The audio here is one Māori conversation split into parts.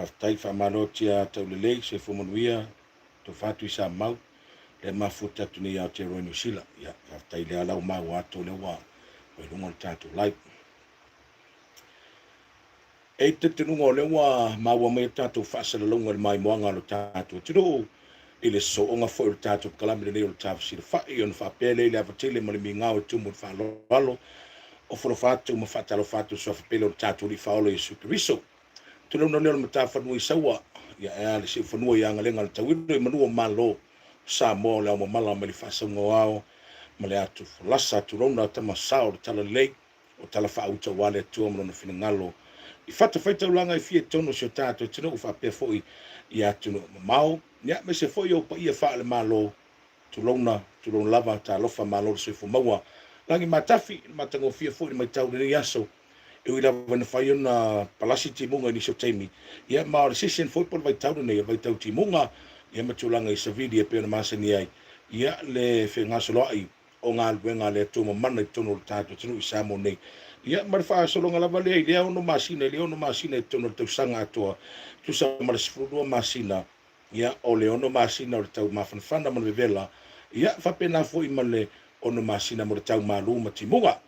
aftai whamalotia taulelei se fumanuia to fatu i sa mau le mafuta tuni ia te Roy New Zealand ia aftai le alau mau ato le wa wai lunga le tatu lai e te tenunga le wa maua mai tatu whaasala lunga le mai moanga lo tatu tiro i le soonga fo le tatu kalami le neo le tafu sila whai on whapele le avatile ma le mingao tumu le whalalo o folo fatu ma whatalo fatu so whapele le tatu li whaolo i sukiriso tulu no leo mata fanui sawa ya le se fanui yang lenga le tawiro i manua malo sa mo le mo mala me le fasa ngoao ma le atu lasa tu rona tama sao le tala lei o tala fa uta wale tu mo no finangalo i fata faita ulanga i fie tono so tato tino u fa pe foi ya tu no mau ya me se foi o pa ia fa le malo tu rona lava ta lofa malo se fu maua langi matafi matango fie foi mai tau le yaso e ui lava na whai ona palasi timunga ni so teimi. Ia maa resisien football vai tau nei, vai tau timunga, ia matulanga i Savidi e pēna masani ai. Ia le whenga solo ai, o ngā luenga le tōma mana i tono le tātou tinu i Samo nei. Ia marwha solonga lava lea, lea ono masina i tono le tau sanga atoa, tusa mara sifurua masina, ia o le ono masina o le tau mawhanawhana mana vevela, ia whapena fo i male ono masina mo le tau maluma timunga.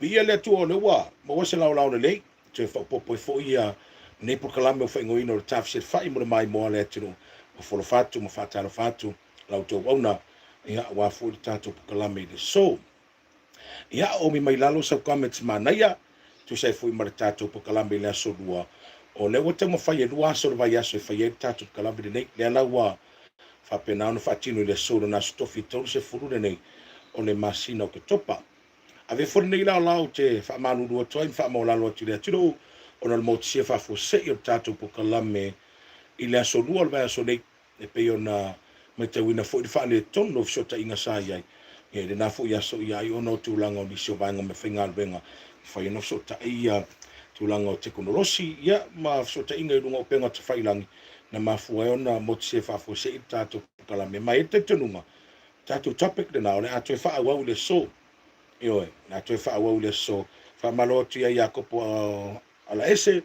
Ia le tu o le wa ma wase lau le te popo fo ia ne por kalame o fengo ino le tafsir fai mo mai mo le tu o folo fatu mo fatalo fatu lau to ona ia wa fo le tatu por kalame de so ia o mi mai lalo sa comments manaya tu sai fo i tatu por kalame le so dua o le wate mo fai dua so vai aso fai tatu por kalame de le la wa fa pena no fatino le so na stofi to se furu de nei o le masina o ke topa ave fornei la te fa manu do toi fa mo la lo ti le tiro ona le moti fa fo se yo tatu po kalame ile aso do le aso nei e pe ona me te wina fo fa le ton no so ta inga sa ia e le na fo ya so ia yo no tu langa ni so vanga me finga venga fa yo no so ta ia tu langa te konolosi ia ma so ta inga runga penga te failangi na ma fo ona moti fa fo se tatu po kalame mai te tununga tatu topic de na ole atu fa wa le so yo na to fa wa le so fa malo tu ya kopo ala ese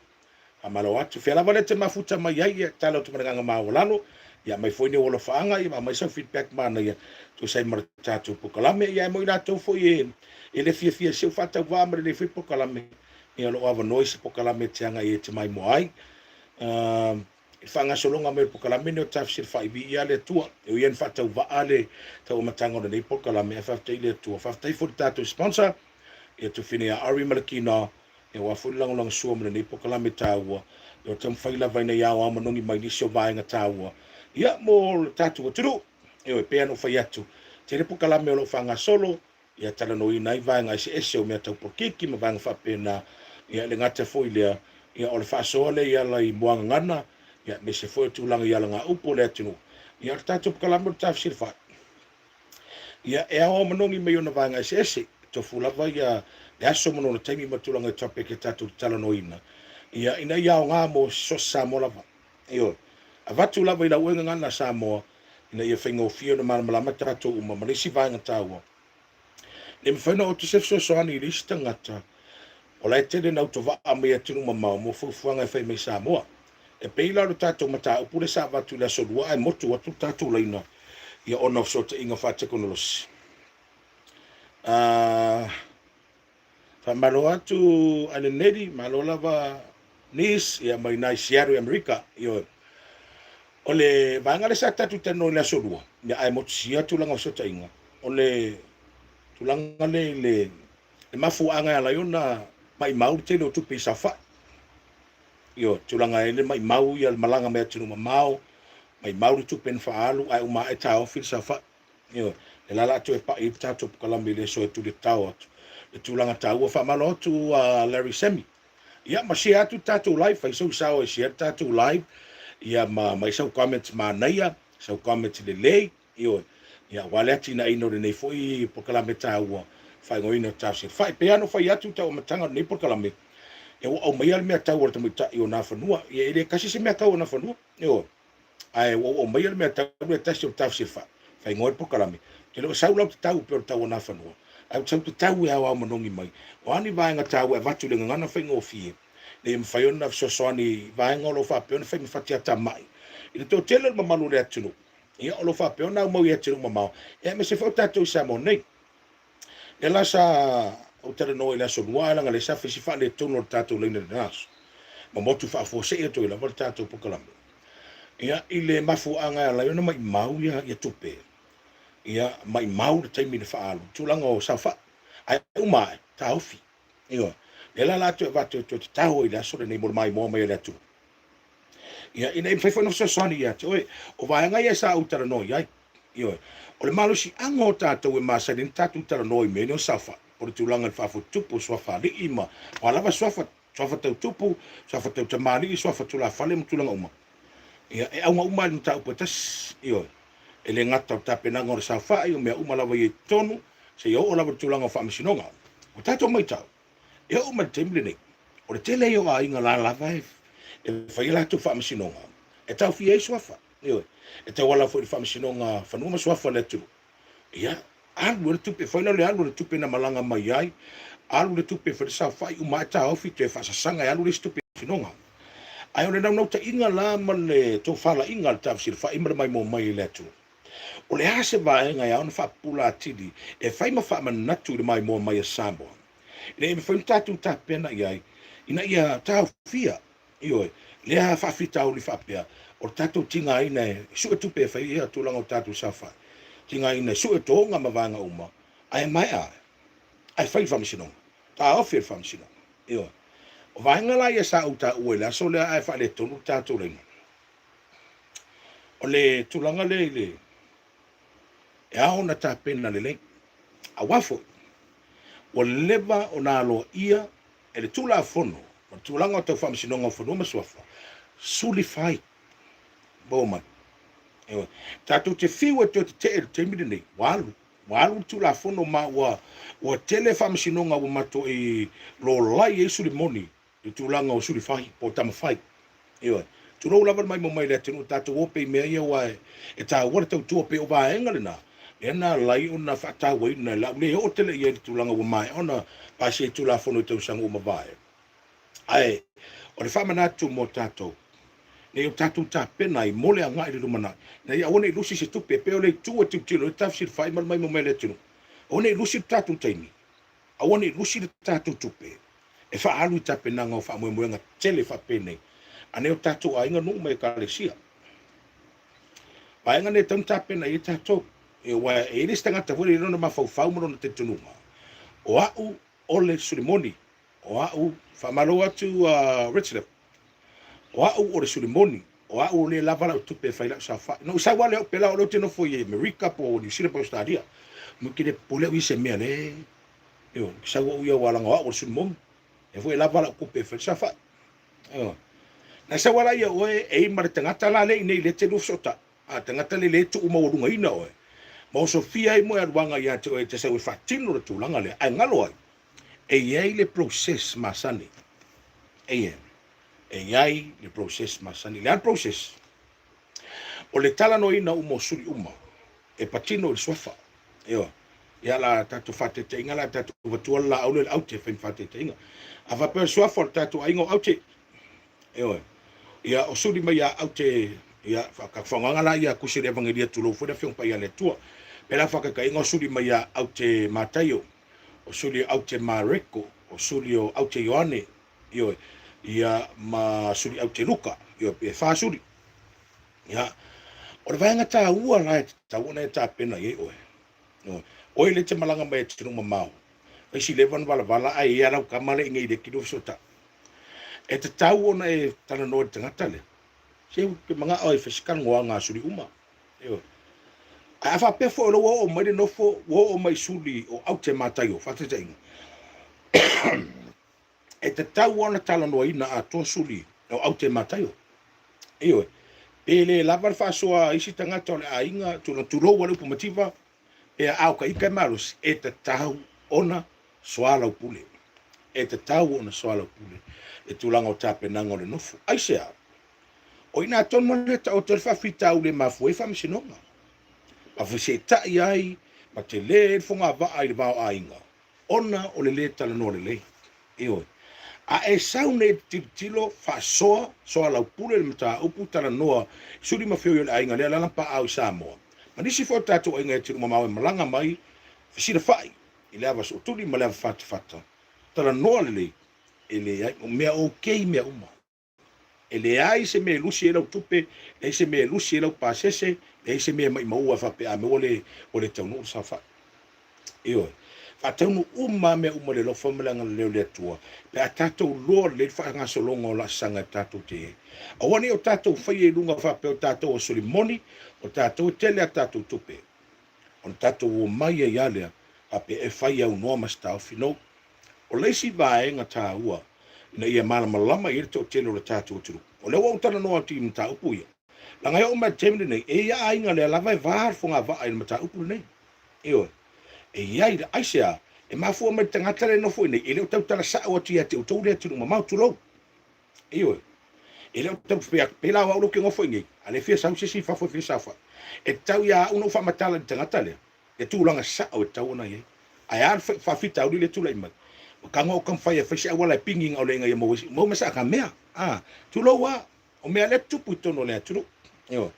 fa malo atu fe la valete mafuta mai ya talo tu manga ma volano ya mai foi ni wolo faanga ya mai so feedback mana ya tu sai marta tu po kalame ya mo ila to foi ele fia se fata va mar le fi po kalame ya lo ava noise po kalame tianga e te mai mo ai fanga solonga me po kalame no tafsir fa bi ya le tua e yen fata va ale ta o matango de po kalame fa te le tua fa te fo tatu sponsor e tu finia ari malakina e wa fu lang suo me po kalame tawa e tam faila vai na ya wa manongi mai ni so vai nga tawa ya mo tatu tu e pe no fa yatu te le po kalame lo fanga solo ya tala no ina vai nga se o me ta po kiki ma vanga fa pena ya le ngata fo ile ya o le fa so le ya la i buanga ngana ya me se foi tu langa ya langa upo le tinu ya tatu kalamo tafsir fa ya e o manongi me ona vanga ese to fulava ya so mono temi matulanga topic tatu tala noina ya ina ya nga mo so sa mo lava yo avatu lava ila wenga ngana sa mo ina ia fengo fio na mala matatu uma malisi vanga tawa le mfano o tse so ani lista ngata ola tele na utova ame tinu mama mo fuanga fe me sa mo e peila lo tato mata o pule sa vatu la so dua e motu watu tato laina ia ona so te inga fate konolos fa malo atu ane nedi malo lava nis ia mai nai siaru Amerika io ole vanga le sa tatu tano la so dua ia ai motu sia tu langa so te inga ole tu langa le mafu anga la yona mai mau te no tu pisa fa yo tulanga ele mai mau ia malanga me tunu mau mai mau tu pen fa alu ai uma e tao fil sa fa yo e la tu e pa i tatu kalame le so tu le tao le tulanga tao fa malo tu Larry Semi ia ma si atu tatu live fa so sa o si tatu live ia ma mai so comments ma naia so comments le le yo ia wale tina ino le nei foi po kalame tao fa ngoina tafsir fa pe ano fa atu tao matanga nei po kalame e o mai al me tau o te muta i o na fanua e ele kasi se me tau na fanua yo ai o mai al me tau e tasi o tafsir fa ngoi po kalame te lo sa ulau tau pe tau na fanua ai tau tau e awa manongi mai o ani vai nga tau e vatu le ngana fa ngofie le mfaiona sosoani vaenga lo fa peona fa mfatia tamai ile to tele mamalu le atunu ia lo fa peona mo ia tunu mamao e me se fa tato sa mo nei e la sa o tele no ile so nuala ngale sa fi fa le tunu tato le nas mo motu fa fo se to ile vol tato po kalam ia ile mafu anga la yo mai mau ia tupe ia mai mau le taimi le fa alu tulanga o sa fa ai uma taufi ia ela la tu va tu tau ile so le mo mai le tu ia ina im fai no so soni ia oi o vai nga ia sa utara no ia io o le malo si ango tato e masa din tatu utara no me no safa por tu langa fa fu tupu so fa li ima wala va so fa tu tupu so fa tu tamani so fa tu la fa le tu langa uma ia e au uma ni tau potas io ele ngata ta pena ngor safa io me uma la vai tonu se io o la tu langa fa misinonga o tato mai tau e uma temble nei o le tele io a inga la vai e fai la tu fa misinonga e tau fi e sofa io e te wala fo fa misinonga fa no sofa le tu ia alu le tupe fai le alu le tupe na malanga mai ai alu le tupe fa sa fai uma ta ofi te fa sanga alu le tupe sinonga ai ole no ta inga la male to fala inga ta fsil fa imra mai mo mai le tu o le ase va nga ya on fa pula tidi e fai ma fa manatu le mai mo mai sambo le me fa tatu ta pena ia ina ia ta fia io le ha fa fita o li fa pia o tatu tinga ina su tu pe fa ia tu langa tatu safa tinga ina su to nga mavanga uma ai mai ai fa fa misino ta o fa misino io o va nga la ia sa uta o la so le ai fa le tonu tatu le o le tu langa le e a ona ta pena le a wafo o leva ona lo ia e le tula fono o tulanga te fa misino nga fono ma sofa suli fai boma e tatu te fiwa te mi nei walu tula fono ma wa tele fa misino nga wa mato e lo lai e suli moni e tulanga o suli fai po tama fai e tu no lava mai mo mai le tenu tatu o pe me ia wa e ta wa te tu pe o va engale na ena lai ona fa ta wa ina la le o tele ia tulanga wa mai ona pa se tula fono te sango ma vai ai o le fa manatu mo tato ne o tatu ta pena i mole anga i lumana na ia one lusi se tupe pe o le tu o tilo tafsir fai mai mo mai le tenu one lusi tatu taimi a one lusi tatu tupe e fa alu ta pena ngo fa mo nga tele fa pene ane o tatu a inga no mai kalesia pa inga ne tam ta pena i tatu e wa e ni stanga ta vole no ma fa mo no te tunu o au ole sulimoni o au fa malo atu Richard o au o le sulimoni o au le lava la tupe fa ila sa fa no sa wale o pela o te no foi America po ni sire po stadia mo que de pole wi se me le yo sa wo ia wala ngo o sulimoni e foi lava la kupe fa sa fa yo na sa wala ia o e mar tangata la le nei le te lu sota a tangata le tu uma o dunga ina o mo Sofia i mo ya wanga ya te sa we fa tino le tu langa le ai ngalo ai e iai le process masani e iai le process masani le process o le tala no ina umo suri uma e patino le sofa io ia la tatu fate te inga la tatu watuala au le aute fen fate te inga a va per sofa tatu aingo aute io ia o suri mai ia aute ia ka fanga la ia kusire evangelia tulo fo de fiong pa ia le tua pela fa ka ingo suri mai ia aute matayo o suli aute Mareko, o suli o aute Ioane, io ia ma suli aute Luka, io e fa suli. Ia, o le vaenga ta ua lai, ta ua nei ta pena ye oe. Oe le te malanga mai te numa mau. Ai si levan vala ai ia rau kamale inga i de kido sota. E te tau ona e tana noa te ngatale. Se ke mga oe fesikan ngoa ngā suli uma. Io. A fa pe fo lo o mai no fo o mai suli o aute matayo fa te teng e te tau ona tala no ina a to suli o aute matayo io ele lava fa so a isi tanga tole a inga tu no turo wale pu motiva e au ka ika malus e te tau ona swala pule e te tau ona swala pule e tu langa o tape nanga le nofu ai se o ina ton mo le ta o te fa fita u le mafu e fa msinonga a fese tai ai ma te le fonga va ai le bao ainga ona o le tala no le io a e saune tilo fa soa la pule le mata upu tala noa suri ma fio le ainga le la pa au Samoa ma nisi fo tato inga tilo ma mau malanga mai fisira fai ile ava so tuli ma le fata tala noa le ele ai mea okay mea uma ele ai se me lusi ela tupe e se me lusi ela pasese e se me mai maua fa pe a me ole tau no sa fa io fatanu uma me uma le lo famulanga le tua pe a tatou lo le fa nga so longo la sanga tatou te a wani o tatou fai e lunga fa pe o tatou o solimoni o tatou tele a tatou tupe on tatou o mai e yale a pe e fai au no masta fino o leisi va e nga ta ua na ia mala malama i to tele o tatou tru o le wa tana no ati mta upuia la nga o ma temne nei e ia ainga le lava e var fonga va ai mta upu nei io e iai da aisea e mafua mai tangata le nofo nei ele o tau tala sa o tia te o tau le tunu mamau tu lo io ele o tau pela wa lo ke ngofo nei ale fia sa usi fa fo fia sa fa e tau ya uno fa matala tangata le e tu langa sa o tau na ye ai ar fa fita o le tu le mai ka ngo kam fa ya fa sa wala pinging o le ngai mo ma sa ka mea tu lo wa o mea le tu puto no le tu io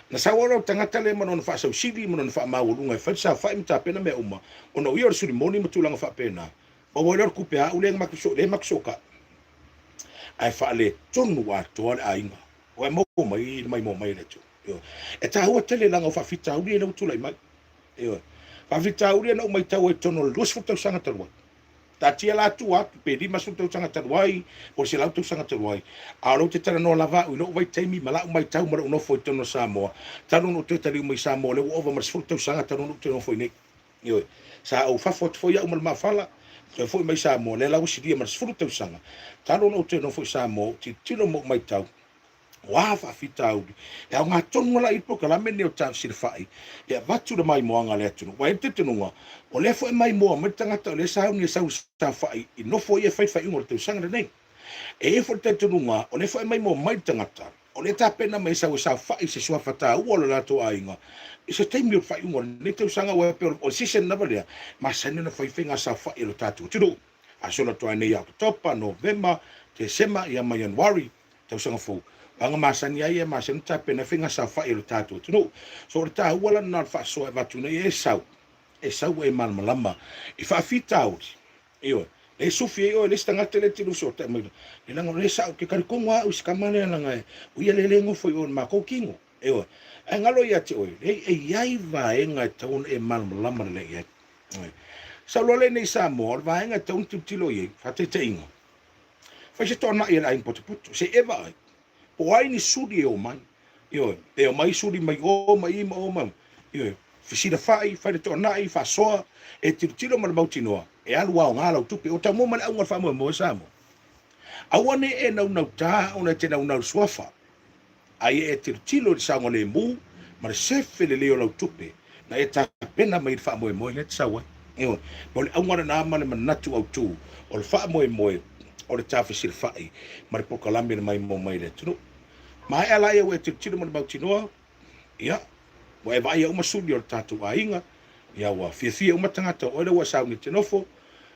na sawara tangata le manon fa so sili manon fa ma ulunga fa sa fa imta pena me uma ono io suli moni mutulanga fa pena ba wala ku pe a uleng makso le maksoka ai fa le tonu wa to ainga o mo mai le tu yo e ta ho tele langa fa fita uli le utula mai yo fa fita uli no mai ta o tono los futa sanga tarwa ta tia la tua pe di masu tau sanga tarwai por se la tau sanga tarwai a lo te tara no lava u no vai taimi mala mai tau mara no foi tono Samoa tanu no te tari mai Samoa le over mas fu tau sanga tanu no te no foi nei yo sa o fa fot foi o mal fala te foi mai Samoa le la usi dia mas fu tau sanga tanu no te no foi Samoa ti tino mo mai tau wa fa fitau e nga tonu la ipo kala meni o tau sirfai e vatu de mai moanga le tunu wa te tunu o le foi mai mo me tanga ta le sa ni sa fai i no foi e fai fai ngol te sanga nei e foi te tunu o le foi mai mo mai tanga ta o le ta pena mai sa fai se sua fata o la to ainga i se te mi fai ngol ne te sanga wa pe o season na vale ma sa ni na fai finga sa fai lo tatu tunu a sola to nei ya topa November te sema ya mai January te sanga fu anga masani ai e masani tape na finga sa fa il tato tu so ta wala na fa so e vatu na e sau e mal malama e fa fita out io e sufi io le stanga tele tilu so te me le langa le sau ke kar konga us kamane langa u ye le lengo foi on ma ko kingo io e ngalo ya te oi e yai va e nga taun e mal malama le ye sa lo le nei sa mor va e nga taun tilo ye fa te ingo fa se torna ia ai potuputu se eva o ai ni suri o mai io e o mai suri mai o mai o mai io fisira fai de tornai fa soa e tiro mal mautinoa e alu wa ngala tupe o tamo mal au fa mo samo awane e na ta ona te na sofa ai e tiro sango le mu ma se fele le o tupe na e ta pena mai fa mo le tsawa io bol au na ma manatu au tu o fa mo o le ta fisira fai ma po kalambe mai mo mai le tu mai ala ia we tiro mal mautinoa ia wa e vai uma suli o tatu ainga ia wa fia uma tangata o le wa sa ni tenofo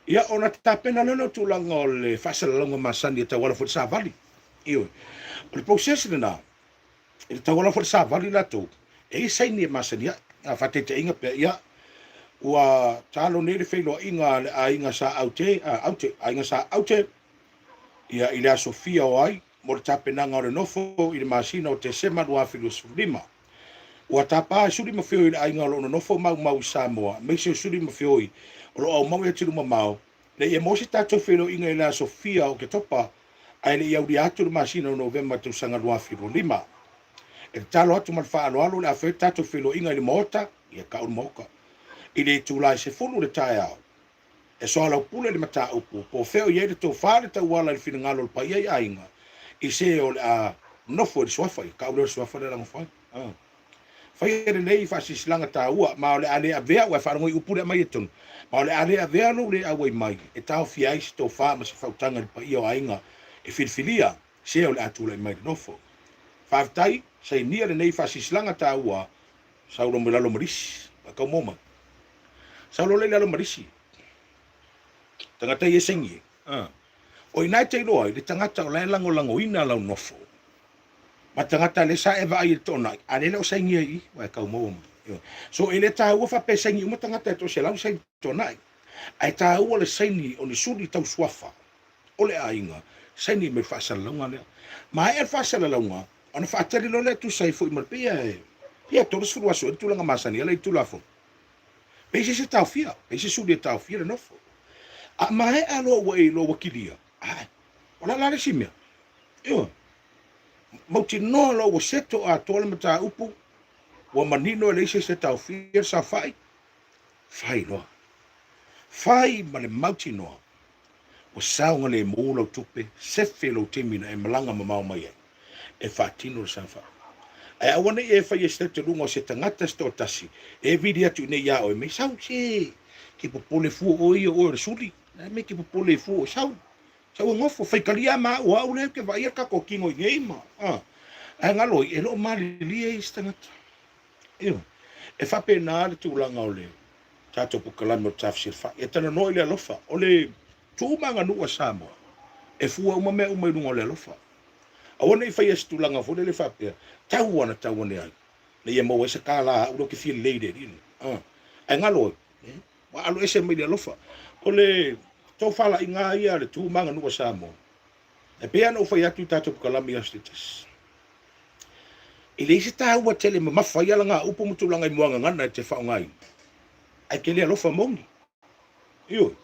ia ona tapena no tulanga o le fasala longa masani ta wala fo sa vali io o process na e ta wala fo sa vali la to e sai ni masani a fatete inga pe ia wa talo ni le felo inga ainga sa aute ainga sa aute ia ila Sofia o ai mo tapena ngore nofo i le masina o te sema do lima wa tapa suri ma fio ai ngalo no fo mau Samoa me se suri ma fio o lo mau e tulu mau le e mo se tato filo inga ila Sofia o ke topa ai le ia atu ma sina no November tu sanga do lima e talo atu mal fa alo le afe tato filo inga le mota ia ka un moka i le tula se fulu le taia e so ala pule le mata upu po feo ye le to fa le ta wala le fina ngalo pa ia ainga i se o a no fo le sofa ka o le sofa le lang fa fai le nei fa si slanga ta ua ma le ale avea wa fa ngoi upure mai ton ma le ale avea no le awai mai e tau fiai sto fa ma se fautanga le pa io ainga e filfilia se o le atu le mai no fo fa tai sai ni le nei fa si slanga ta ua sa lo mela lo maris ka moma sa lo le lo marisi tanga tai sengi O ina te loa, le tangata o lai lango ina lau nofo. Ma tangata le sa eva ai tona, a le o saingi ai, wai kau mau. So ele ta ua fa pe saingi uma tangata to se lau saingi tona. Ai ta ua le saingi o ni suri tau suafa. O le ainga, saingi me whaasala launga lea. Ma e whaasala launga, ana whaatari lo le tu sai fo i marpia e. Pia toro suru aso, e tulanga masani, ala i tulafo. Peise se tau fia, peise suri e tau fia le nofo. A ma e alo wa e lo wakilia. Ai, ola la le simia. Io. Mauti no lo wa seto a tola mata upu. Wa manino le se tau fia sa fai. Fai lo. Fai ma le mauti no. Wa saunga le mo tupe, sefe lo temina e malanga mamau mai. E fatino sa fa. Ai awana e fai este te lungo se tangata sto tasi. E vidi atu ne ya o me sau se. Ki popole fu o i o suli. Na me ki popole fu o sau. Sau ngofo fai kalia ma o au le ke vai ka ko kingo i ma. Ai ngalo e lo mali li e stangata. Io. E fa pena le tu langa o le. Tato po kalamo tafsir fa. E tana no ile alofa. O le tu manga nu asamo. E fu o me o me le alofa. Awana I fai estu langa fo le fa pe. Tau ana ai. Le ia mo ese kala o ke feel lady ni. Ai ngalo. Wa alo ese me le alofa. O le to fala inga ia le tu manga nu asamo. E pe ana o fai atu tato po kalamo astitas. Ile se ta ua tele ma fai ala nga upu mutu langa I moanga ngana te fa ngai. Ai ke le alofa mongi. Io.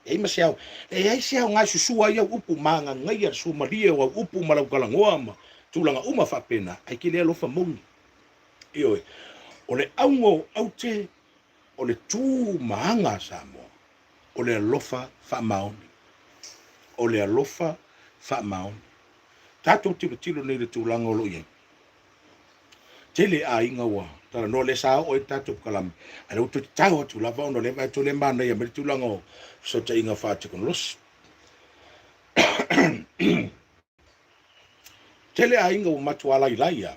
E ma siao. E ai siao nga susua ia upu manga ngai ar su maria o upu malau kalangoa ma. Tulanga uma fa pena. Ai ke le alofa mongi. Io. O le aungo au te o le tu maanga sa mo. O le alofa fa maoni. O le alofa fa maoni. Tato tilo nei le tulanga o lo ia. Tele a inga wa. Tara no le sa o tato kalam. Ala utu tau tu lava ono le vai tu le mana ia me tulanga o so te inga fa te kon los. Tele a inga o matu ala ilaia.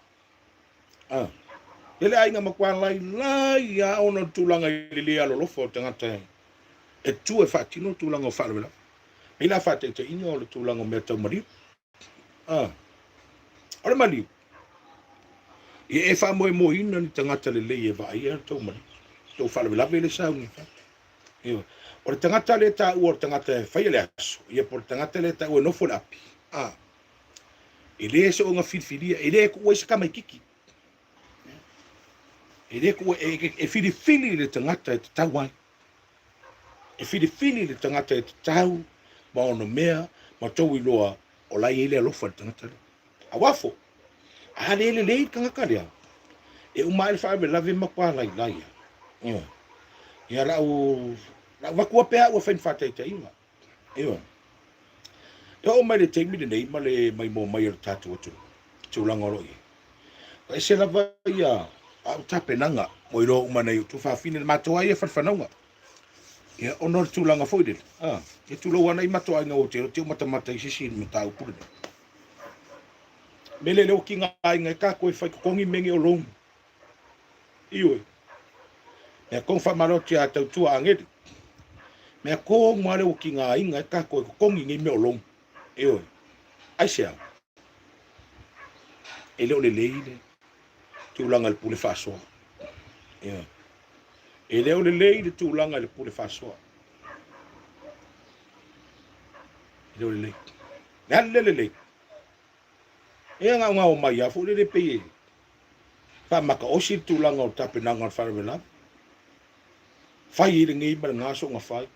Tele a inga makwa ala ilaia ono tulanga ili alo lofo tangata. E tu e fa tino tulanga o fa le. Ila fa te inga o le tulanga o meta mari. Ora mali. E fa mo ina ni tangata le e vai e to mari. To fa le lave le saunga. Io. O tangata le ta o tangata fai le aso. Ia por tangata le ta o no fo lapi. Ele se o nga filfilia, ele ko o se kama kiki. Ele ko e filifili le tangata te tawai. E filifili le tangata te tau ma ono mea ma tau iloa o lai ele alofa le tangata le. Awafo. Ale ele le kanga kalia. E umai fa me lave makwa lai lai. Ia la o la vakua pea o fain fa te inga. Io. O mai le teimi nei ma le mai mo mai o tatu atu. Tulanga lo i. E se la vai a tapenanga o iro umana i tu fa fine matoa ia farfananga. Ia ono tulanga foidel. E tu lo wana I matoa nga o te mata I sisi mata upure. Mele le o kinga nga ka ko fai kongi mengi o long. Io. E kon fa maroti a tau tua angedi. Me ko mo le o kinga nga ka ko kongi ngi me o long. Io. Ai sia. Ele o le leile. Tulanga le pule fasoa. Io. Ele o le leile tulanga le pule fasoa. Ele o le leile. Nale le leile. E nga o mai a fu le pe. Fa maka o si tulanga o tapenanga fa vela. Fai ile ngi ba nga so nga fai.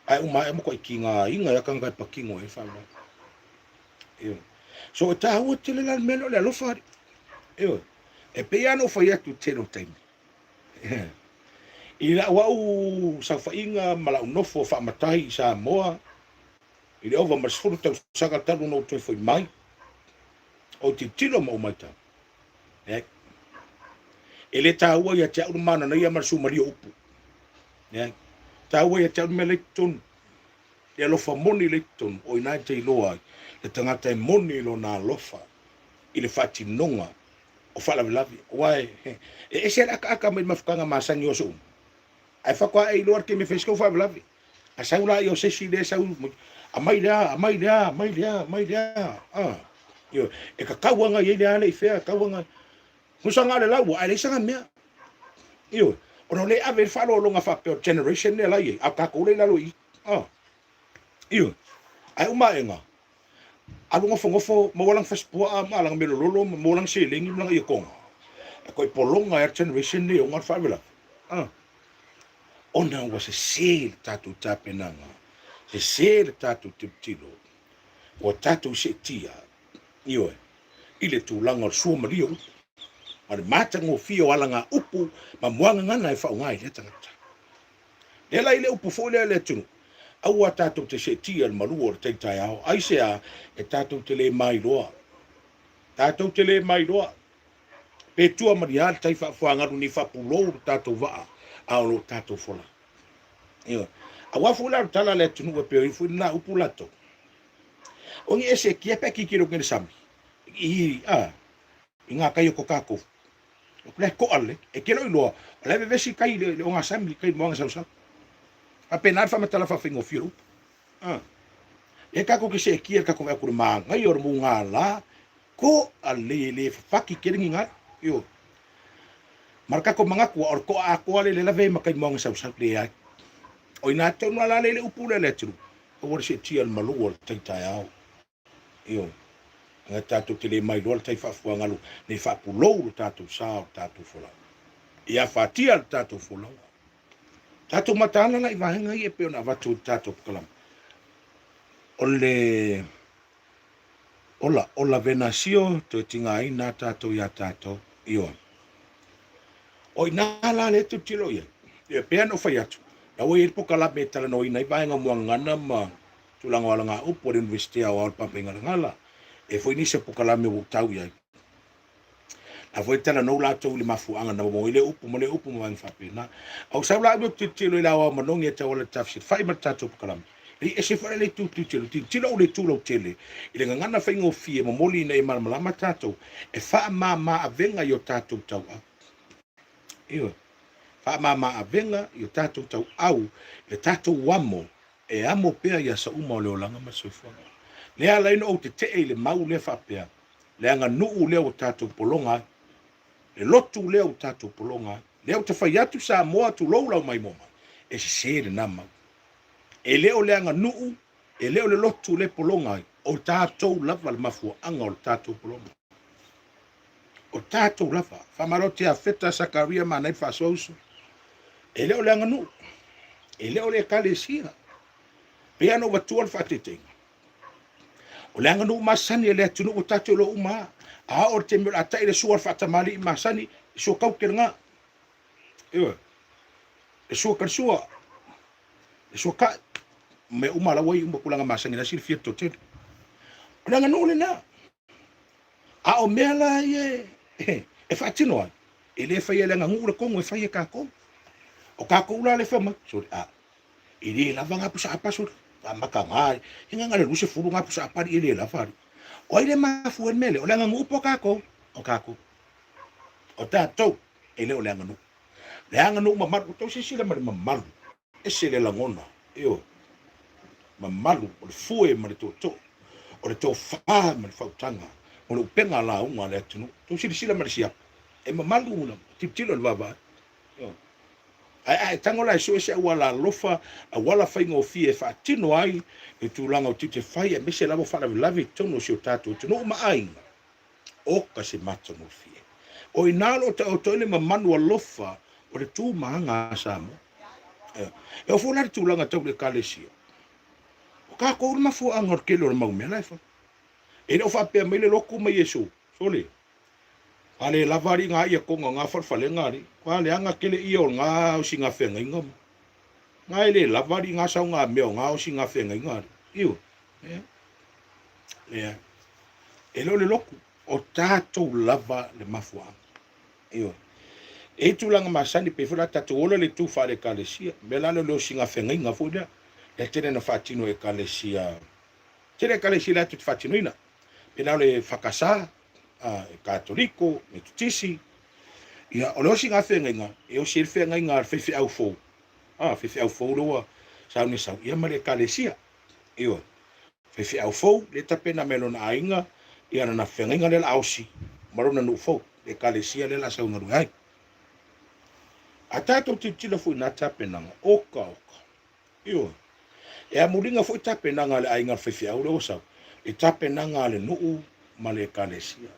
Ai o mai mo ko kinga inga ya kanga pa kingo e fa. Io. So ta o tele la melo le lo fa. Io. E pe ano fa ya tu telo time. Ila wa u sa fa inga mala no fo fa matai sa moa. Ile ova mas furta saka talu no to foi mai. O ti tilo mo mata. Ele ta ua ya ta mana na ia marsu mario upu. Ta ua ya ta melecton. E lo fa moni lecton o ina te loa. Le tangata e moni lo na lofa. Ile fati nonga. O fala lavi. Wai. E se aka me mafukanga masangi o so. Ai fa kwa e loa ke me fesko fa lavi. Asau la yo se si le sau a mai lea yo e ka kauanga ye le ale fea kauanga musanga le lau ai le sanga mea yo ono le ave falo longa fa per generation le lai a ka ko le la loi yo ai uma enga alu ngofo mo walang faspua ma lang melolo mo lang siling lang iyo kong ko polonga er generation le ngar fa vela ona was a sale tatu tapenanga se sale tatu tilo o tatu se tia yo ile tu langa su mario ale mata ngo fio alanga upu ma mwanga ngana e fa ngai le tangata ela ile upu fo le tu au tatu te se tia al malu o te tai au ai se a e tatu te le mai loa pe tua maria tai fa fo anga ni fa pulo tatu va au tatu fola yo awa fula tala le tu no pe fu na upu lato ongi ese kia pe ki kiro ngene sami inga kai ko kako le ko ale e kero lo le vesi kai le onga sami kai mo nga sa apenas fa metala fa fingo firo e kako ke se kia kako me kur ma ngai or mu ngala ko ale fa ki keringi nga yo marka ko manga ko or ko a ko ale le lave makai mo nga sa le ai o ina te no la le upu le tru o wor se tia malu or tai au yo nga tatu te le mai do tai fa fu ngalu ne fa pulo tatu sa tatu fola ia fa tia tatu fola tatu matana na iwa nga ye pe na vatu tatu kalam ola venasio to tinga ina tatu ya tatu yo o ina la le tu tilo ye pe no fa yatu na we po kala betala no ina iwa nga mo ngana ma tulang wala nga upo din university awal pa ngala e foi ni se po kala me tau ya a foi tala no la to le mafu anga na mo ile upo mo ang fa pena au sa la do tilo la wa manong ye tawala tafsir fa ima tatu po kala e se fa le tu tilo le tu lo tele ile ngana fa ngo fie mo moli na ma malama tatu e fa ma avenga yo tatu tau iyo fa ma avenga yo tatu tau au le tatu wamo e amo pea ya sa uma le olanga masoifua le ala ino o te le mau le fa pea le anga nuu le o tatu polonga le lotu le o tatu polonga le o te faiatu sa moa tu loula mai moma e se le nama e le o le anga nuu e le o le lotu le polonga o tatu lava le mafua anga o tatu polonga o tatu lava fa marote a feta sakaria manai fa sousu e le o le anga nuu e le o le kalesia pea no watual fatete o le anga no masani le tunu o tatu lo uma a o te mira tai le suar fatamali masani so kau kenga e so karsua so ka me uma la wai umba kulanga masani na sir fieto te o le anga no le na a o mela ye e fatino e le fa ye le anga ngure kongo e fa ye ka ko o ka ko la le fama so ile la vanga pusa apa so maka ngai hinga ngale lu se fulu nga pusa apa ile la fari o ile ma fu en mele o la ngu po kako o tato ele o la ngu ma mar to se sila ma malu e se le la ngona yo ma malu o le fu e ma to o le to fa ma fa tanga o le penga la unga le tunu to sila ma sia e ma malu una tiptilo le baba yo ai tango la so se wala lofa wala fa ngo fie fa tino ai e tu langa o tite fai e mese lavo fa la vi tono se tato no ma ai o ka se matto no fie o inalo o to le manu lofa o le tu manga samo e o fona tu langa to le kalesia o ka ko ma fu angor ke lo ma me la fa e no fa pe me le loku ma yesu sole ale lavari nga ia ko nga farfale ngari kwa le anga kele iyo nga o singa fenga ngam nga ile lavari nga sa nga meo nga o singa fenga ngari iyo elo le loku o tato lava le mafua iyo e tu langa masani pe fula tato ola le tu fa le kalesia melano lo singa fenga nga fuda le tene na fatino e kalesia tene kalesia la tu fatino ina pena le fakasa katoliko me tutisi ia o lo singa fenga e o sir fenga nga fe au fo lo Sau ni sau ia male kalesia. Io. Fe au fou le tapena melo na ainga ia na fenga le ausi. Marona no fou le kalesia le la sau na ruai. Atato titila fu na tapena oka. Io. E a muringa fu tapena le ainga fe au le sau. E tapena le no male kalesia.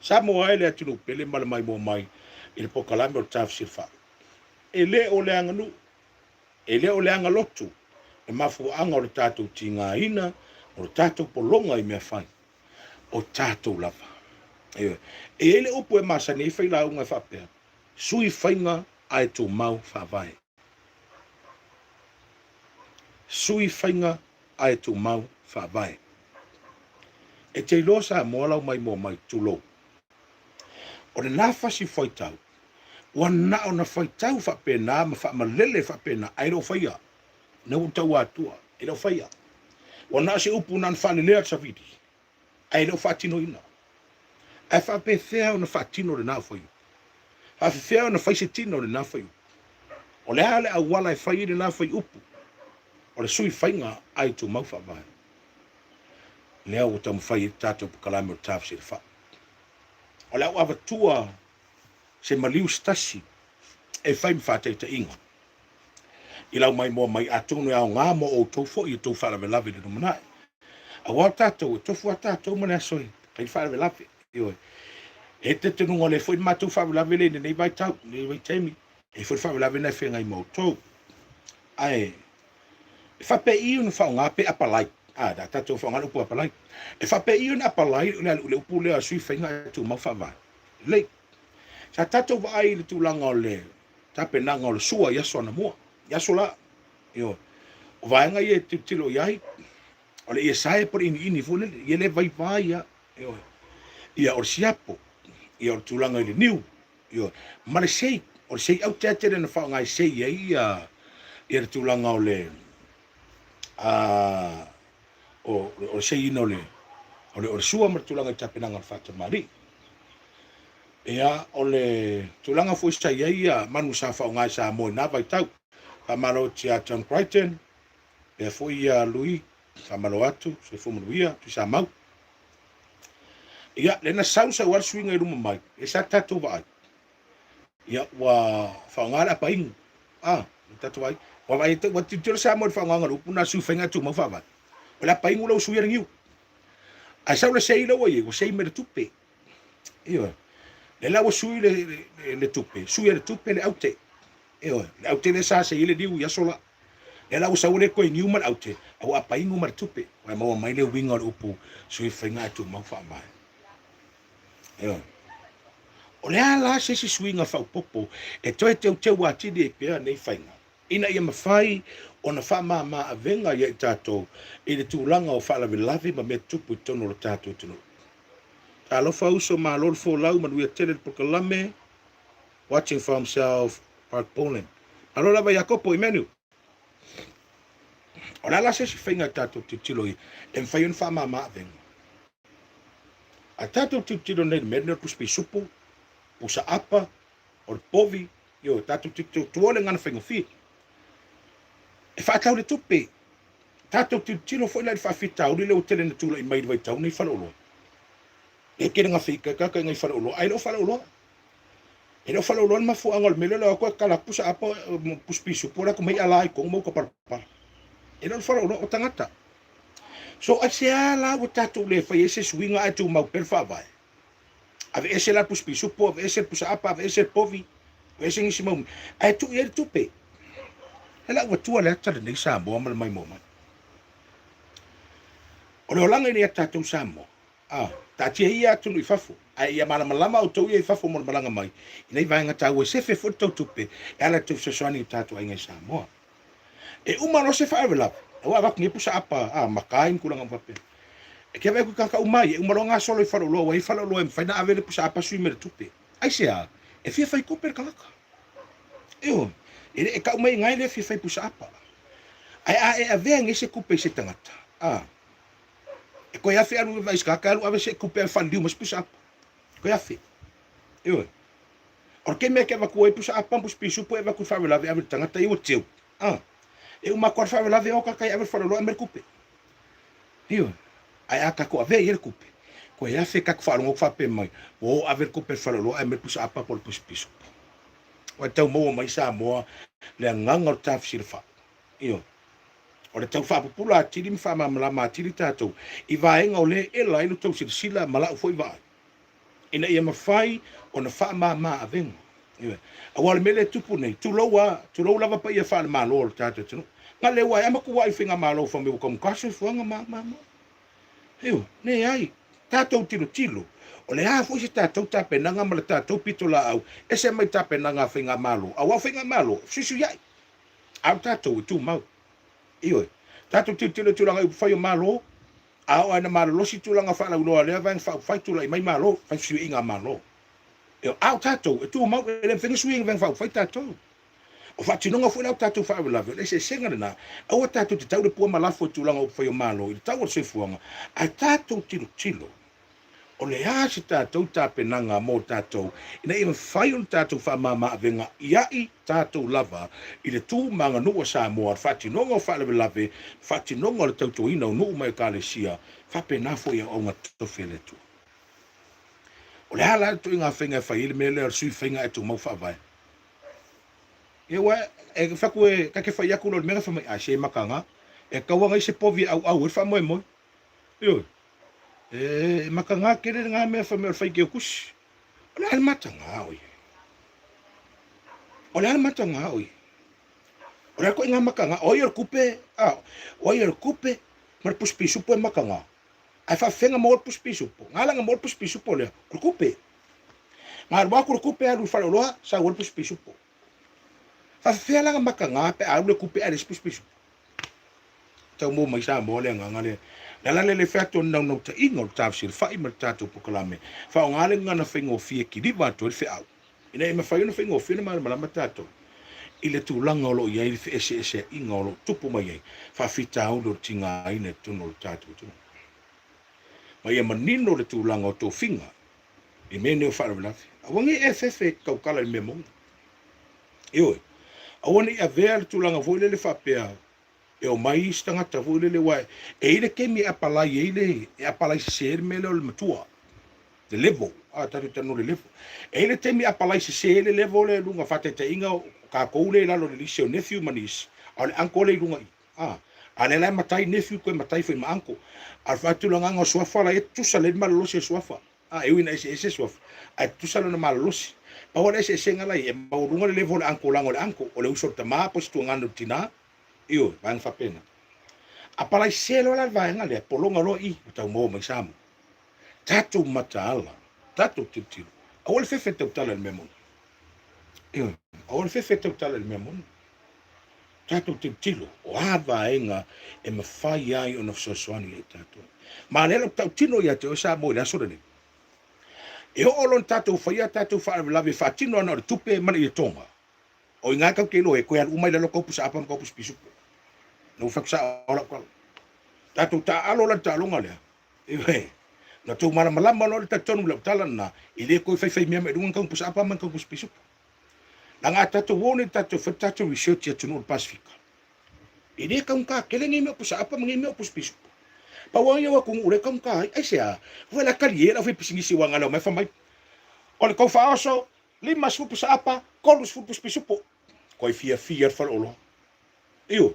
Samo ai le atu pele mal mai mo mai il pokalame o tafsir fa. Ele o le anga nu. Ele o le anga lotu. E mafu anga o le tatou tinga ina, o le tatou polonga I mea fai. O tatou lava. E ele upu e masani I fai la unga whapea. Sui whainga ai tō mau whawai. Sui whainga ai tō mau whawai. E te losa moalau mai mo mai tūlo. O le nafasi whaitau. Wana o na whaitau whapena, ma whamalele whapena, ai ro whaia. Na utau atua, ai ro whaia. Wana se upu nan whalelea tsavidi. Ai ro whatino ina. Ai whapethea o na whatino le nāwhaiu. Whapethea o na whaisetino le nāwhaiu. O le hale a wala e whai le nāwhai upu. O le sui whainga ai tō mau whawai. Lea o tamu whai tātou pukalame o tāwsi le wha. O le au avatua se maliu stasi e whai mwhātei ta inga. I lau mai mo mai atunu au ngā mo o tau fo I tau wharawe lawe le numanai. A wā tātou e tofu a tātou mana soi. Kai wharawe lawe. Ioi. E te tenunga le fwoi mātou wharawe lawe le nei vai tau. Nei vai teimi. E fwoi wharawe lawe nei whengai mo tau. Ai. E whape iu na whao ngā pe apalai. Da tātou whao ngā upu apalai. E whape iu na apalai le upu lea sui whainga tu mau whawai. Lei. Sa tātou vai le tūlanga o le tape nanga o le sua yaso ana mua. Yaso la. Io. O vaenga I e tilo iai. O le ia sae por ini fune. Ia le vai ia. Io. Ia o siapo. Ia o tūlanga I le niu. Io. Ma le sei. O le sei au teatere na whao ngai sei ia. Ia le tūlanga o le. O sei ina o le. O le sua ma tūlanga I tape nanga o whata mari. Ia o le tūlanga fui sa ia manu sa whao ngai sa moi na vai tau. Whamalo tia John Crichton. Pea fui Louis. Whamalo atu. Se fumunuia. Tu sa mau. Ia lena sausa wal swinga I ruma mai. E sa tatou vai. Ia wa whao ngai apa ingu. Tatou vai. Wa vai te wa titira sa mo whao ngai rupu na su whainga tu mau whawai. O la pa ingu lau sui aringiu. A sa le sei lau ai. O sei me le tupe. Ia. Le lau sui le tupe. Sui le tupe le aute. Eo, le aute le sa se ile diu ya sola. Le lau sa ule koe niu mal aute. Au apa ingu mar tupe. Wai maua mai le winga le upu. Sui whainga tu mau whaamai. Eo. O le ala se si swinga whau popo. E toi te watidi e pia nei whainga. Ina ia mawhai o na whaama maa avenga ia I tātou. I le tūlanga o whaalawe lavi ma me tupu I tono le tātou tunu. Ta alofa uso ma lor fo lau manuia tele pokalame. Watching for himself. Park Poland. Alo lava Jacopo Emmanuel. O la se si whainga tātou titilo I. E mwhai un whaama maa avenga. A tātou titilo nei merne puspi supu. Pusa apa. O le povi. Yo, tātou titilo tuole ngana whainga whi. E whaatau le tupe. Tātou titilo fo ila I whaafitau. Ni leo tele na tūla I mairi vai tau. Nei whalaolo. E kere ngā whika kaka ngai whalaolo. Ai leo whalaolo. E leo whalaolo ma fu angol mele leo koe kala pusa apa puspi supu. Rako mei alai kong mau kaparapara. E leo whalaolo o tangata. So ai se ala o tātou le whai ese swinga ai tu mau perfawai. Ave ese la puspi supu. Ave ese pusa apa. Ave ese povi. Ave ese ngisi mau. Ai tu i tupe. Hela ua tua le atara nei Samoa ma le mai mo mai. O le olanga I nei tātou Samoa. Tātia ia atunu I fafu. Ai ia malama o tau ia I fafu mo le malanga mai. I nei vaenga tau e sefe fo tau tupe. E ala tu saswani I tātou ai ngai Samoa. E umano se whaewe lapu. Ua waku nge pusa apa. Makaim kulanga mpape. E kia vei ku kaka umai. E umano ngā solo I whalauloa. Wa I whalauloa e mwhaina avele pusa apa sui mere tupe. Ai sea. E fia whai kuper kalaka. Eo. E ka umai ngai le fia whai pusa apa. Ai e avea nge se kupe se tangata. E koe afe anu e vai skaka alu ave se kupe whandiu mas pusa apa. Koe afe. Eo. Or ke mea ke waku e pusa apa mpus pisu po e waku whawelawe ave tangata I o teu. e uma kwa fa la ve o ka kai ave fa lo me kupe io ai aka ko ave ele kupe ko ia fe ka fa lo fa pe mai o ave kupe fa lo e me pusa apa por pus piso o tau mo mai sa mo le nganga taf silfa io o le tau fa pula tiri mi fa ma ma tiri tato I vaenga o le e la ilo tau sila mala foi vai ina ia mafai ona fa ma avenga io a wale mele tupu nei tu lo lava pa ia fa ma lo tato tu ngale wa ama ku wa finga ma lo fa me ko kaso fuanga ma io ne ai tato tilo o le a foi tato tape nanga ma tato pitola au ese mai tape nanga finga malo a wa finga malo sisu ia au tato tu mau io tato tilo langa fa malo a ana malo si tu langa fa la lo le van fa tu la mai malo fa su inga malo io au tato tu mau le finga su inga van fa tato o fa tino foi au tato fa la le se senga na au tato te tau de po malafo tu langa fa malo I tau se fuanga a tato tilo o le a se tatou tapenanga mo tatou ina i mawhai o tatou whamama avenga iai tatou lava I le tū manga nua sa moa whatinonga o whalewe lave whatinonga o le tautou ina o nuu mai kālesia whapena fo ia o ngā tofele tu o le ala tu inga whenga whai ile mele o sui whenga e tu mau whawai e wa e whaku e kake whai aku lo le mega whamai a se makanga e kawanga I se povi au e whamoe moi io makanga kere nga me fa me fa ke kus ole al matanga oi ole ko nga makanga oi kupe oi kupe mar puspi supo makanga ai fa fenga mo puspi supo ngala nga mo puspi supo le kupe mar ba kupe alu fa lo sa wol puspi supo fa fela nga makanga pe alu kupe ale puspi supo tau mo mai sa mo le nga ngale Dala le feto na no ta ingo tafsir fa I tato pokalame fa ngale ngana fengo fie ki diva to fe au ina I mafai no fengo fie na mala matato ile tu langa lo ia I ese ingo lo tupu mai fa fita au do tinga ine tuno tato tu mai manino le tu langa to finga I mene fa la awangi FF ka kala I memo io awani a ver tu langa vo le fa pe e o mai stanga ta vo le wa e ile ke mi apala ile e apala ser mele o matua the level ta no le level e ile te mi apala se le level le lunga fate te inga ka ko le la lo le sio nephew manis ale anko le lunga ale la matai nephew ko matai foi ma anko al fatu langa ngo sofa la e tu sale mal lo se sofa e wina ese sofa a tu sale no mal lo si pa wala se senga la e ma lunga le level anko lango le anko o le uso ta ma posto ngando tina io bang fa pena apalai selo la vaenga le polonga lo I tau mo mai samu tatu matala tatu titilo awol fefe te utala le memon io awol fefe te utala le memon tatu titilo o vaenga e mafai ai ona soswani le tatu ma le tau tino ia te o sa mo la sore e o lon tatu faia tatu fa la ve fatino na tupe mani tonga o inga ka kelo e ko ya umai le ko pusa apa ko pus pisu no faksa ora ko tatu ta alo la talonga le e na tu mala no le tatonu la talana ile ko fai me dunga kan pusa apa man ko pus pisu langa tatu woni tatu fatatu research ya tunu Pacifica ile kan ka kele ngi me pusa apa ngi me pus pisu pa wanya wa kung ure kan ka ai sia wala kaliera foi pisingisi wa ngalo mai fa mai o ko fa aso lima su pusa apa kolus fu pus pisu ko fia fa olo io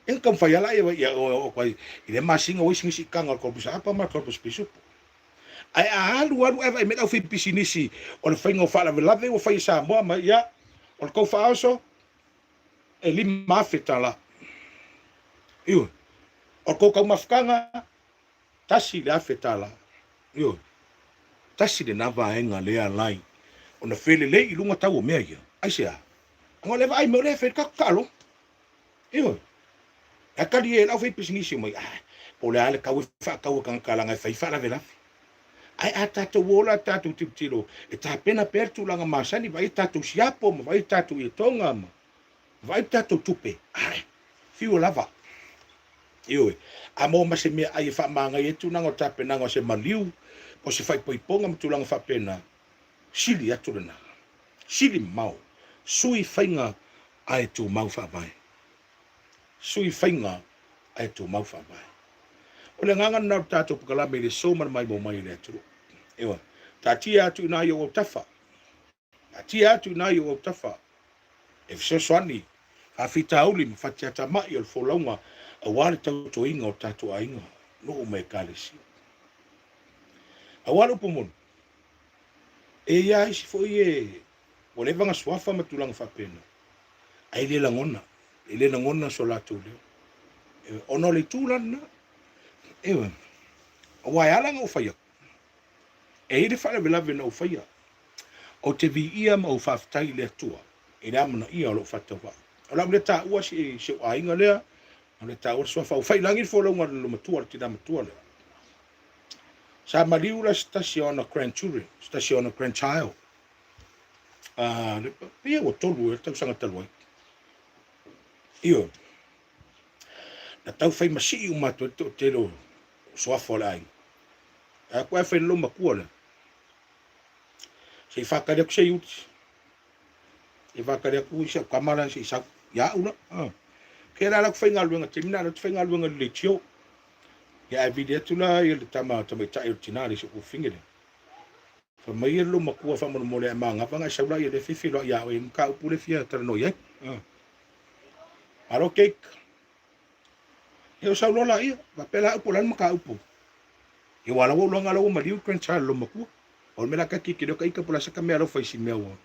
en kan fa yala ya o ko ile masinga o singisi kanga ko pusa apa ma ko pus pisu ai alu e me au fi pisinisi o le fainga fa la lave o fai sa mo ma ya o ko fa aso e lima fetala io o ko ka mafkanga tasi la fetala io tasi de nava enga le alai ona fele le I lunga tau mea ia ai sia ngo le vai mo le fe ka kalo io a kali e la fe pisinisi mo po le ale ka fa ka kan kala nga fa la vela ai ata wola tatu titilo e ta pena pertu langa masani vai tatu siapo mo vai tatu I tonga mo vai tatu tupe ai fiu lava io a mo ma se me ai fa manga e tu nanga ta pena ngo se maliu o se fai poiponga mo tu langa fa pena sili atu na sili mau sui fainga ai tu mau fa vai sui whainga ai tō mau whawai. O le nganga nau tātou pakalame le soma mai mo mai le aturu. Ewa, tā tia atu nā i o tafa. Tā tia atu nā i o tafa. E fisoswani, hawhita uli ma whatiata mai o le wholaunga a wale tau to inga o tātou a inga. No o me kālesi. A wale upo mon. E ia isi fo i o le vanga swafa ma tulanga whapena. Ai le langona. E le langona so lātou leo. Ono le tūlana. Ewa. A wai alanga o whaia. E ire whale velave na o whaia. O te vi ia ma o whaftai le atua. E le amana ia o lo whatawa. O lau le tā ua se o ainga lea. O le tā ua swafa. O whailangi wholaunga lo matua le tina matua lea. Sa maliu la stasiona Grand Touring. Stasiona Grand Child. Pia o tolu e tau sanga taluai. Iyo. Na tau whai masi o matua te lo swafa o le ainga. A koe whai lo makua lea. Se whakarea ku se iuti. Se whakarea ku isa kamara se isa ia una. Kea la ku whainga luenga te mina, tu whainga luenga le tio. Ia e videa tula i le tama tai o tinari se ku fingere. Fa mai e lo makua fa mo le manga vanga sa ula i le fifi lo ia o i mka upu le fia tara no ia. Aro cake. Eo sa lola ia, va pela upu lan mka upu. I wala wo longa lo maliu krencha lo makua. O me la ka kiki do ka ika pola saka me alo fai si me o.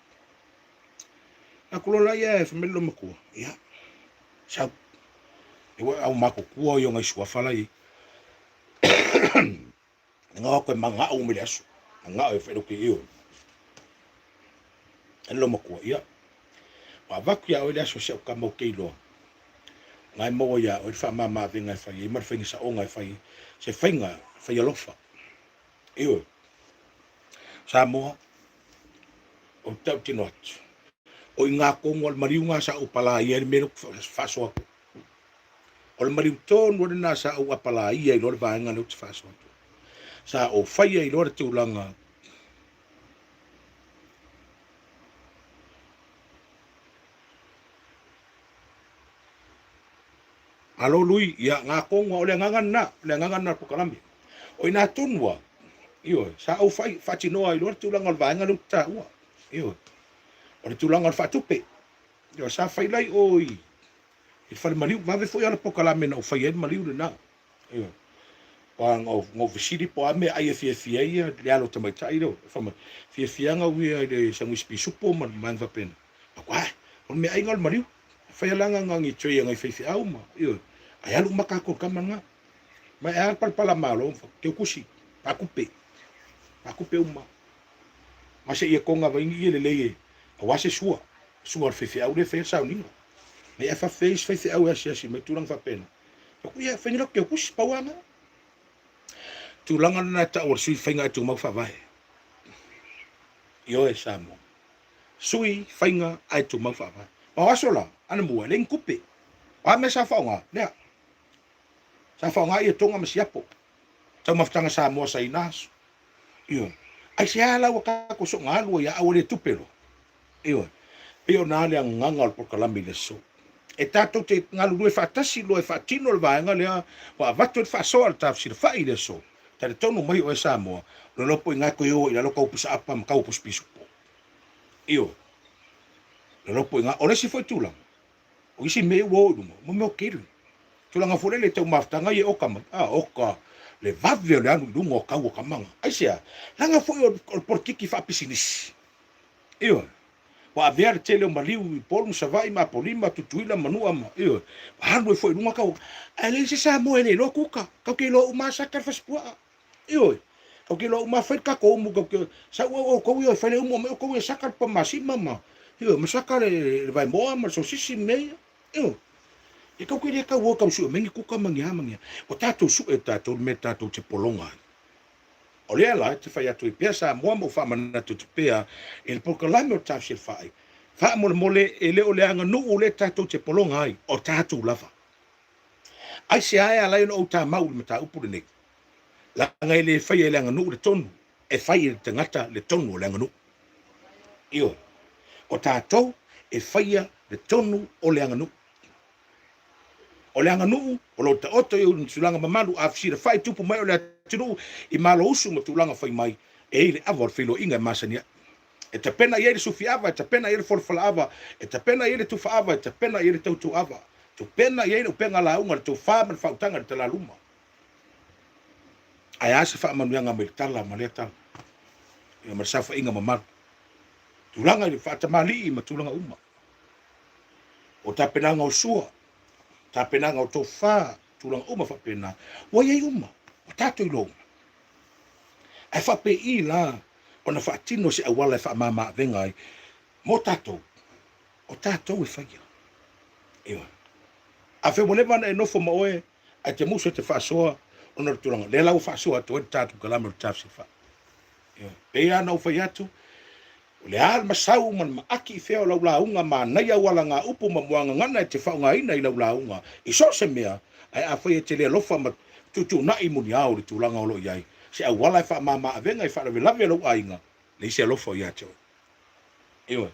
Na kulola ia e famelo lo makua. Ia. Sa e wa au mako kua yo ngai sua fala i. Nga ko manga o me leso. Nga e fero ki io. Lo makua ia. Wa vaku ya o leso se ka mo ke lo. Ngai mo ya o fa mama venga fai e mar fai sa o ngai fai. Se fainga fai alofa. Io. Samoa o tau tino atu. O i ngā kongo al mariu ngā sa o pala ia me lo faso aku. O le mariu tonu o na sa o pala ia i lor vaenga no te faso aku. Sa o whaia i lor te ulanga. Alo lui ia ngā kongo o le ngangana pukalami. O i nā tonua. Iyo, sa au fai noa i lor tulanga al vaenga no ta ua. Iyo. O le tulanga al fatupe. Iyo, sa fai lai oi. I fai mariu, ma ve foi ala pokalame na o fai en mariu le na. Iyo. Wa ngo visiri po ame ai fia ia le alo tamai tai do. Fama fia nga wi le sangu spisupo man va pena. Kwa, o me ai ngal mariu. Fai langa ngangi choi ngai fai au ma. Iyo. Ai alu makako kamanga. Ma e al pala malo, ke kusi. Akupe. Aku pe uma. Mase ia konga vai ngi le leye. A wase sua. Sua fefe au le fe sa uninga. Me fa face fefe au asi me tulang fa pena. Ku ia fe ngilo ke kus pawanga. Tulanga na ta or sui fainga tu mau fa vai. Yo e samo. Sui fainga ai tu mau fa vai. Ma wasola ana mua le kupe. Wa me sa faunga. Lea. Sa faunga ia tonga masiapo. Tau maftanga sa mo sa inas. Iyo. Ai se ala wa ka ko so ngalu ya awale tupelo. Iyo. Iyo na le ngangal por kalami le so. E tato te ngalu due fatasi lo e fatino le vaenga le wa vato fa so al tafsir fa ile so. Tare tonu mai o esa mo. Lo lopo ngako yo ila loka upisa apa mka upus pisupo. Iyo. Lo lopo nga ore si foi tulang. O isi me wo mo mo kiru. Tulang afole le te maftanga ye okama. Oka. Le vave le anu lungo kawo kamanga. Aisia, langa foi o porkiki fa pisinis. Iyo. Wa ver tele maliu i polum savai ma polima tutuila manua ma. Iyo. Hanu foi lunga kawo. Ale se sa mo ele lo kuka. Ka ke lo uma sakar faspua. Iyo. Ka ke lo uma foi ka ko mu ka sa o ko yo fa le mo me ko sakar pa masima ma. Iyo, masakar vai mo ma so sisi me. Iyo. E kau kere kau o kau su mengi kuka mangia. O tatou su e tatou me tatou te polonga. O lea la te whai atu i pia sa mua mo wha mana tu te pia e le pokalame o tafsir whai. Wha mole e leo leanga nu o le tatou te polonga ai o tatou lava. Ai se ai alai no o ta mau me ta upure nei. Langa e le whai e leanga nu le tonu. E whai e te ngata le tonu o leanga nu. Iyo. O tatou e whai le tonu o leanga nu. o le anga nuu o lo ta oto eu tulanga mamalu a fsi le fai tupu mai o le tunu I malo usu mo tulanga fai mai e le avor filo inga masania e te pena ye le sufi ava e te pena ye le folfola ava e te pena ye le tufa ava e te pena ye le tautu ava tu pena ye le penga la unga le tu fa ma fautanga le tala luma ai asa fa manuanga me tala ma le tala e ma safa inga mamalu tulanga le fa tamali ma tulanga uma o ta penanga o sua ta penanga o tofa tulanga uma fa pena wa ye uma o tato I lo ai fa pe I la ona fa tino se awala fa mama venga mo tato o tato e fa ia a fe mole mana e no fo moe a te muso te fa soa ona tulanga le la fa soa to tato kala mo tafsi fa ia pe ana o fa yatu le al masau man ma aki feo la unga ma nai wala nga upu ma mwanga ngana te fa nga ina I la unga I so se mea ai a fa te le lofa ma tutu na I muni au le tulanga o lo iai se a wala fa mama avenga I fa le lave lo ainga le se lofo ia cho iwe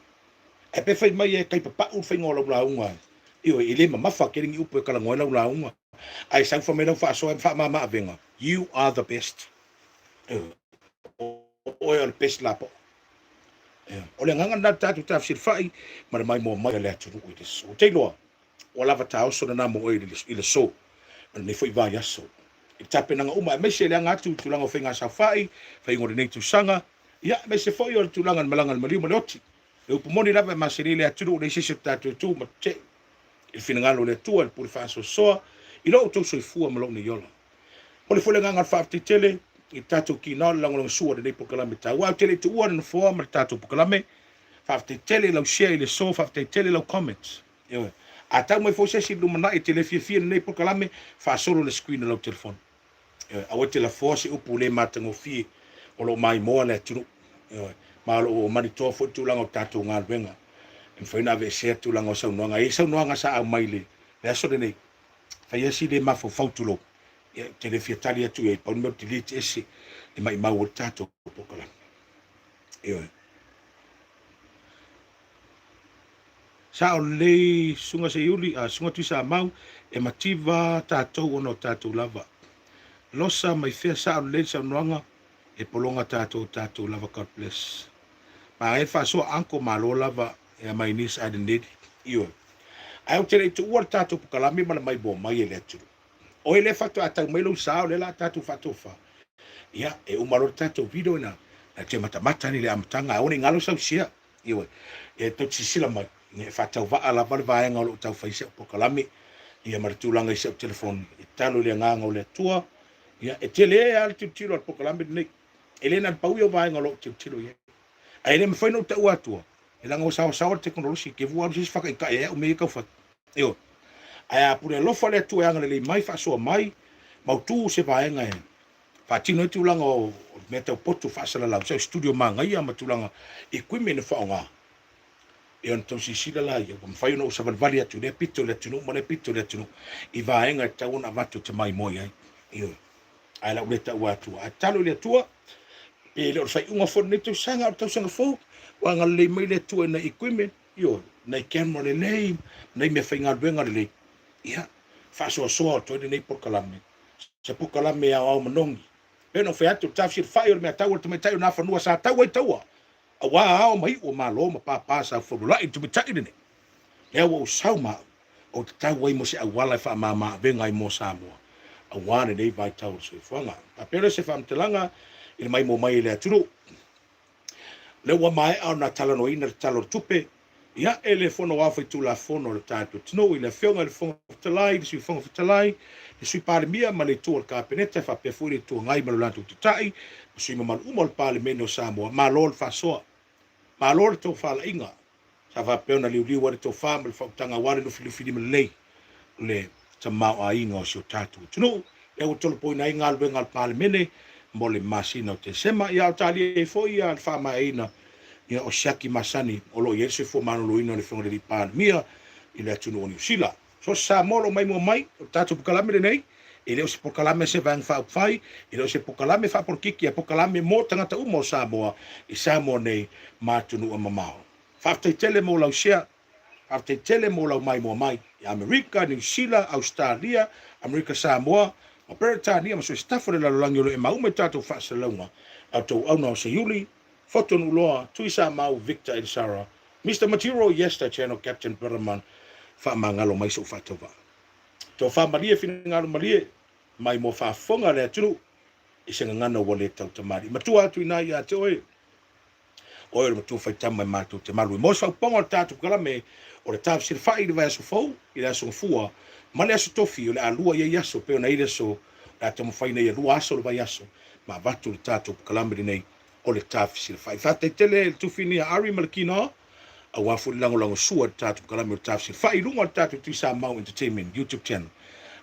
e pe fai mai e kai papa u fai ngolo la unga iwe ile ma mafa keringi upu kala ngoela la unga ai sang fa me lo fa so fa mama avenga you are the best o el best lapo o le nganga na tatu tafsir fai ma mai mo mai le atu ko te so te loa o lava tau so na mo I le so ne foi vai aso I tape nanga uma me se le ngatu tulanga fenga sa fai ngore nei tu sanga ia me se foi o tulanga malanga mali mo loti e upu moni lava ma se le atu le se tatu tu ma te il finangalo le tu por fa so I lo to so fu ma lo ni yola o le foi nganga fa tele I tatu ki na lango suo de po kala meta wa tele tu wa na fo ma tatu po kala me fa tele lo share le so fa tele lo comments yo ata mo fo se si lu mana I tele fi ne po kala me fa solo le screen lo telefone a o tele fo se upu le matango fi o lo mai mo le tu yo ma lo mani to fo tu lango tatu ngal venga en foi na ve se tu lango sa no nga sa a mai le so de nei fa yesi de ma fo tu lo te fia tali atu e pau mo delete ese e mai mau tato pokola io sa o le sunga se yuli a sunga tu sa mau e mativa tato ono tato lava losa mai fia sa o le sa noanga e polonga tato lava God bless ma e fa so anko malo lava e mai nis identity io ai o te tu o tato pokola me mai bo mai ele atu o ele fatto ata melo sao le la tatu fatto fa ia e o malo tatu video na te mata ni le amtanga o ni ngalo sa sia iwe e to sila mai ne fatto va ala va ngalo tau fa sia po kalami ia martulanga i se telefone e talo le nganga o le tua ia e tele al tilo po kalami ne elena pau yo va ngalo tilo ia ai le mfai no tau atua e langa o sa teknologi ke vua si fa ka e o me ka fa io ai pure lo fa le tu anga le mai fa so mai mau tu se va nga e fa tino tu langa o meta potu fa sala la so studio manga ia ma tu langa equipment fa nga e on to si sila la ia com fai no sa vali atu le pito le tu mo le pito le tu I va nga ta una vatu te mai mo ia io ai la uleta wa tu a talo le tu e le fai unha fo ne tu sanga to sanga fo wa nga le mai le tu na equipment io na camera le nei nei me fai nga venga le ia fa so to nei por kalame se por kalame a o manongi peno fe atu tafsir fire me tau te metai na fa no sa tau e tau a wa o mai o malo ma pa sa fo la into metai ne e o sauma o tau e mo se a wala fa mama venga I mo sa mo a wane nei vai tau so fanga a pele se fam telanga il mai mo mai le atu le wa mai au na talano ina talo tupe ia ele fono wa foi tu la fono le tato tno ile fionga le fono talai si fono talai le sui pale mia ma le tu ka peneta fa pe fu le tu ngai ma lo tu tai sui ma umol pale meno samo ma lol fa so ma lol to fa la inga sa va pe ona liu wa to fa ma fa tanga wa le fili le tama a inga o so tato tno e o tolo po na inga al venga pale mene mo le masina te sema ia tali e foi ia fa ma ina ia o shaki masani o lo yesu fo mano lo ino le fonga di pan mia ile atu no ni sila so sa molo mai mo mai o tatu pokalame nei ile o se pokalame se van fa fai ile o se pokalame fa por kiki pokalame mo tanga ta umo sa mo I sa mo nei matu no mamao fa te tele mo la sia after tele mo lau mai mo mai Amerika, New Zealand, Australia, Amerika Samoa, o Britania, ma so staff le lalangi o le maume tatou whaasalunga, au tau au na se yuli, foto nuloa, tui sa mau Victor and Sarah, Mr. Matiro, Yester Channel, Captain Perman, whaamangalo mai so whatova. Tō whaamarie whingalo marie, mai mo whaafonga lea tunu, i senga ngana wale tau tamari. Matua atu ina ia te oe, oe le matua whai tamai mātou te maru. Mos whau ponga o tātou kalame, o le tāp sir whai i le vai aso fau, i le aso ngafua, ma le aso tofi, o le alua ia aso, peo na ire so, la tamo whai nei alua aso le vai aso, ma vatu le tātou kalame nei, o le tāp sir whai. Whate tele, le tuwhini a Ari Malakina, a wafu le lango sua le tātou kalame o tāp sir whai, lunga le tātou Tisa Mau Entertainment, YouTube channel.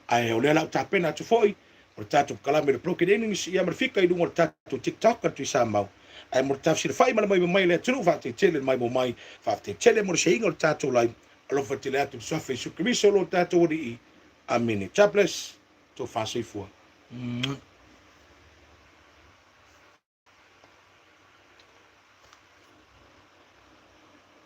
Ai o le lau tāpena atu foi, o le tātou kalame le proke dening, ia marifika i lunga le tātou TikTok atu Tisa Mau. Ai mo taf sir fai mana mai le tru fa te tele mai mo mai fa te tele mo se ingo tato lai alo fa te le atu so fe su krimiso lo tato ri amini chapless to fa se fu